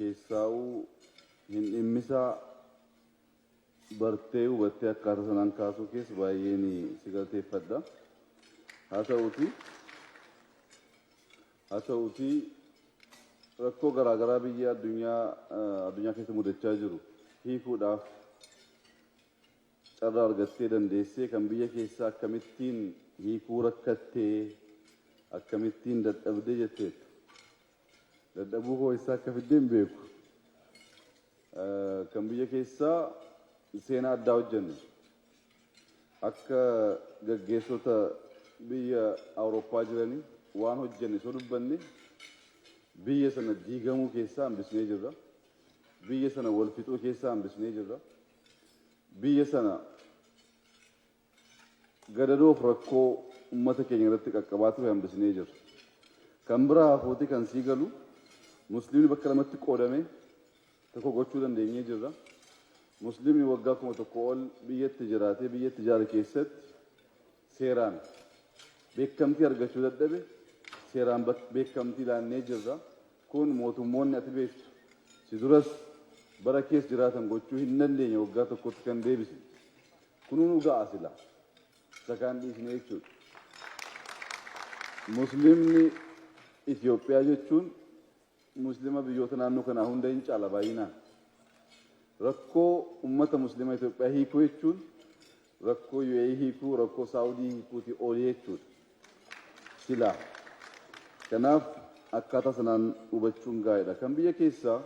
keessaa'uu hin dhimmisaa bartee hubattee akkaataa sanaan kaasuu keessa baay'een si galateeffadha. Haa ta'uutii rakkoo garaagaraa biyya addunyaa keessa mudachaa jiru hiikuudhaaf carraa argattee dandeessee kan biyya keessaa akkamittiin hiikuu rakkattee akkamittiin dadhabdee jetteetta. Dadhabuu koo isaa akka fiddeen beeku. Kan biyya keessaa seenaa addaa hojjenne akka gaggeessota biyya Awurooppaa jiranii waan hojjenne soo dubbanne biyya sana diigamuu keessaa hambisnee jirra. Biyya sana wal fixuu keessaa hambisnee jirra. Biyya sana gadadoof rakkoo uummata keenya irratti qaqqabaa ture hambisnee jirra. Kan biraa hafuuti kan sii galu musliimni bakka lamatti qoodame tokko gochuu dandeenyee jirra. Musliimni waggaa 1,000 ol biyyatti jiraatee biyyatti ijaare keessatti seeraan beekamtii argachuu dadhabe seeraan beekamtii laannee jirra. Kun mootummoonni ati beektu si duras bara keessa jiraatan gochuu hin dandeenye waggaa tokkotti kan deebise. Kunuu nu ga'a sila sakaan dhiisnee jechuudha. Musliimni Itoophiyaa jechuun muslima biyyoota naannoo kanaa hunda hin caala baay'inaan. Rakkoo ummata muslima Itoophiyaa hiikuu jechuun rakkoo UAE hiikuu, rakkoo Saawudii hiikuuti olii jechuudha. Silaa kanaaf akkaataa sanaan hubachuun gaariidha. Kan biyya keessaa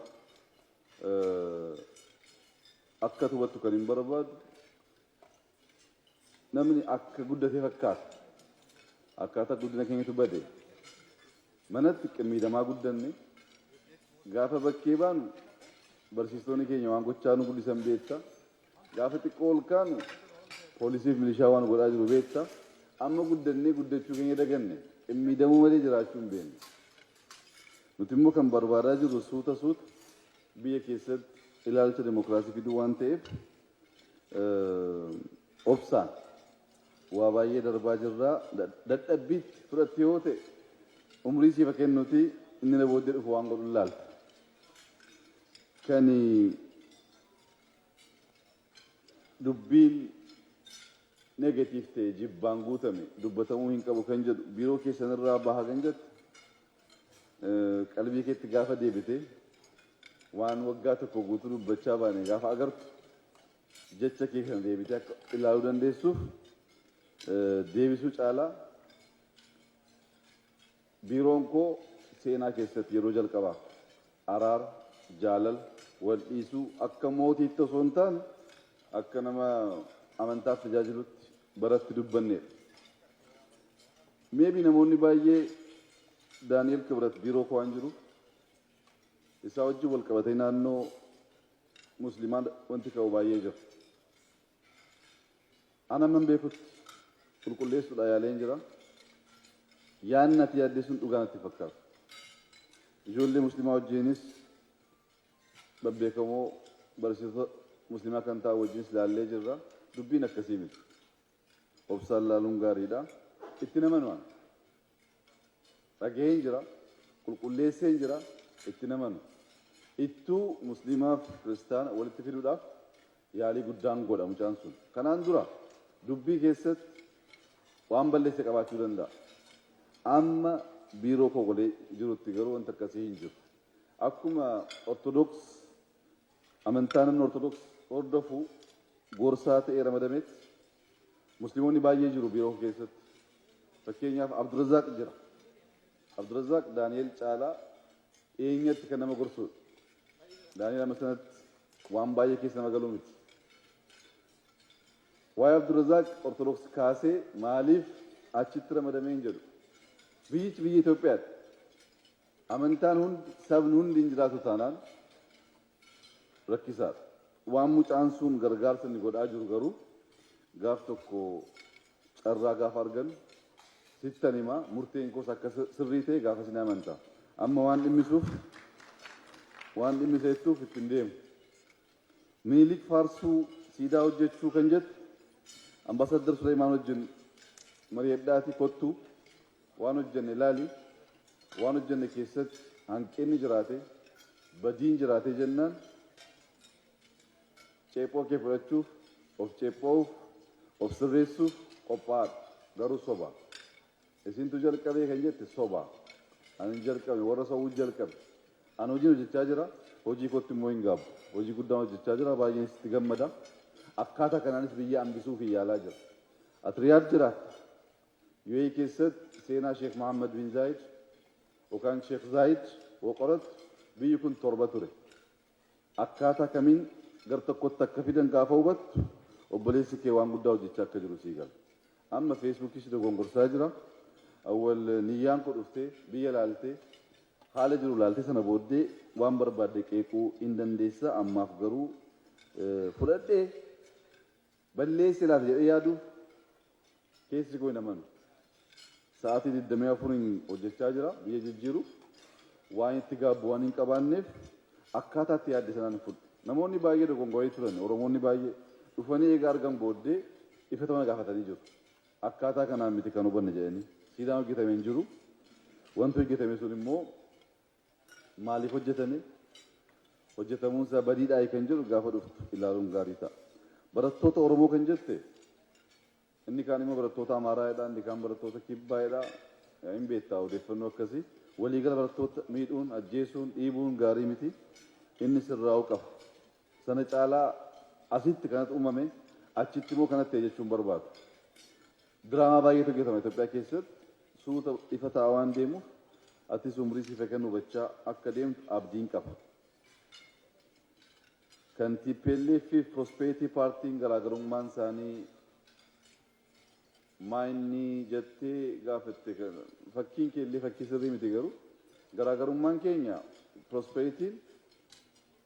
akka hubattu kan hin barbaadu namni akka guddatee fakkaata. Akkaataa guddina keenyatu bade. Manatti qimmiidhamaa guddanne gaafa bakkee baanu barsiistonni keenya waan gochaa nu guddisan beekta. Gaafa xiqqoo ol kaanu poolisiif milishaa waan godhaa jiru beekta. Amma guddannee guddachuu keenya daganne qimmiidhamuu malee jiraachuu hin beekne. Nuti immoo kan barbaadaa jirru suuta biyya keessatti ilaalcha demokraasii fiduu waan ta'eef obsaan waa baay'ee darbaa jirraa dadhabbiitti fudhatte yoo ta'e umrii siifa kennuuti inni na booddee dhufu waan godhu ilaalta. Kan dubbiin negatiif ta'e jibbaan guutame dubbatamuu hin qabu kan jedhu biiroo keessanirraa baha kan jettu qalbii keetti gaafa deebite waan waggaa tokko guutuu dubbachaa baane gaafa agartu jecha kee kan deebite akka ilaaluu dandeessuuf deebisuu caalaa biiroon koo seenaa keessatti yeroo jalqabaa araara jaalala wal dhiisuu akka mootiitti osoo hin taane akka nama amantaaf tajaajilutti baratti dubbanneedha. Meebii namoonni baay'ee Daani'el Kibrat biiroo koo waan jiru isaa wajjin wal qabatee naannoo musliimaan wanti ka'u baay'ee jira. Ana man beekutti qulqulleessuudha yaaleen jira. Yaanni ati yaadde sun dhugaa natti fakkaata. Ijoollee musliimaa wajjinis babbeekamoo barsiisota musliimaa kan ta'an wajjinis ilaallee jirra. Dubbiin akkasii miti. Obsaan laaluun gaariidha. Itti namanumaan. Dhagaheen jira. Qulqulleesseen jira. Itti namanu. Ittuu musliimaaf kiristaana walitti fiduudhaaf yaalii guddaan godha mucaan sun. Kanaan dura dubbii keessatti waan balleesse qabaachuu danda'a. Amma biiroo koo godhee jirutti garuu wanta akkasii hin jiru. Akkuma ortodoks amantaa namni ortodoks hordofu gorsaa ta'ee ramadametti musliimoonni baay'ee jiru biiroo keessatti. Fakkeenyaaf Abdurrazaaq jira. Abdurrazaaq Daani'el caalaa eenyatti kan nama gorsudha. Daani'el amma sanatti waan baay'ee keessa nama galuu miti. Waa'ee Abdurrazaaq ortodoks kaasee maaliif achitti ramadamee hin jedhu. Biyyichi biyya Itoophiyaati. Amantaan hundi sabni hundi hin jiraatu taanaan rakkisaadha. Waan mucaan sun gargaarsa inni godhaa jiru garuu gaaf tokko carraa gaafa argan sittan himaa murteen koos akka sirrii ta'e gaafa sin amantaa. Amma waan dhimmiseettuuf ittiin deemu. Minilik faarsuu siidaa hojjechuu kan jettu ambaasaddar Suleymaan wajjin mari'adhaatii kottuu waan hojjenne ilaali waan hojjenne keessatti hanqinni jiraate badiin jiraatee jennaan ceephoo kee fudhachuuf of ceephoof of sirreessuuf qophaa'aadha garuu soba isintu jalqabee kan jette soba ani jalqabe warra sawuu jalqabe ani hojii hojjechaa jira hojii kootti immoo hin gaabu hojii guddaa hojjechaa jira baay'een sitti gammada akkaataa kanaanis biyya hambisuuf yaalaa jira ati riyaad jiraata UAE keessatti seenaa Sheekh Mohammed bin Zayed yookaan Sheekh Zayed woqorat biyyi kun torba ture akkaataa kamiin gar tokkotti akka fidan gaafa hubattu obboleessi kee waan guddaa hojjechaa akka jiru sii gala amma feesbuukii si dogongorsaa jira awwal niyyaan ko dhuftee biyya laaltee haala jiru laaltee sana booddee waan barbaadde qeequu hin dandeessa ammaaf garuu fudhadhee balleessi laata jedhee yaaduuf keessi koo hin amanu sa'aatii 24 hojjechaa jira biyya jijjiiruuf waan itti gaabbu waan hin qabaanneef akkaataa itti yaadde sanaan fudhu namoonni baay'ee dogongoree turan oromoonni baay'ee dhufanii eegaa argan booddee ifatama gaafatanii jiru akkaataa kanaan miti kan hubanne jedhanii siidaan hojjetame hin jiru wanti hojjetame sun immoo maaliif hojjetame hojjetamuun isaa badiidhaa kan jiru gaafa dhuftu ilaaluun gaarii ta'a barattoota oromoo kan jette inni kaan immoo barattoota amaaraadha inni kaan barattoota kibbaadha hin beektaa odeeffannoo akkasii waliigala barattoota miidhuun ajjeesuun dhiibuun gaarii miti inni sirraa'uu qaba sana caalaa asitti kanatti uumame achitti immoo kanatti jechuun barbaadu diraamaa baay'eetu hojjetama Itoophiyaa keessatti suuta ifa ta'aa waan deemuuf atis umrii siif kennu hubachaa akka deemtu abdiin qaba kan TPLF fi Prosperity Partiin garaagarummaan isaanii maayinni jettee gaafatte fakkiin keellee fakkii sirrii miti garuu garaagarummaan keenya Prosperitiin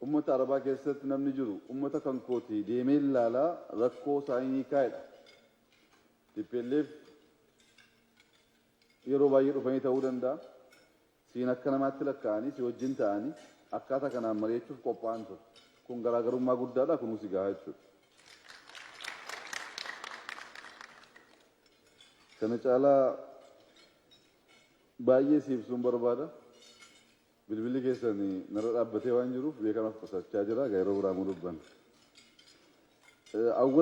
ummata arabaa keessatti namni jiru ummata kan kooti deemee ilaalaa rakkoo saayinii kaa'edha TPLF yeroo baay'ee dhufanii ta'uu danda'a siin akka namaatti lakkaa'anii si wajjin ta'anii akkaataa kanaan mari'achuuf qophaa'an ture kun garaagarummaa guddaadha kunuus gahaa jechuudha kana caalaa baay'ee si ibsuun barbaada bilbilli keessan narra dhaabbatee waan jiruuf beekamaaf qusachaa jira yeroo biraa mu dubbanna awwal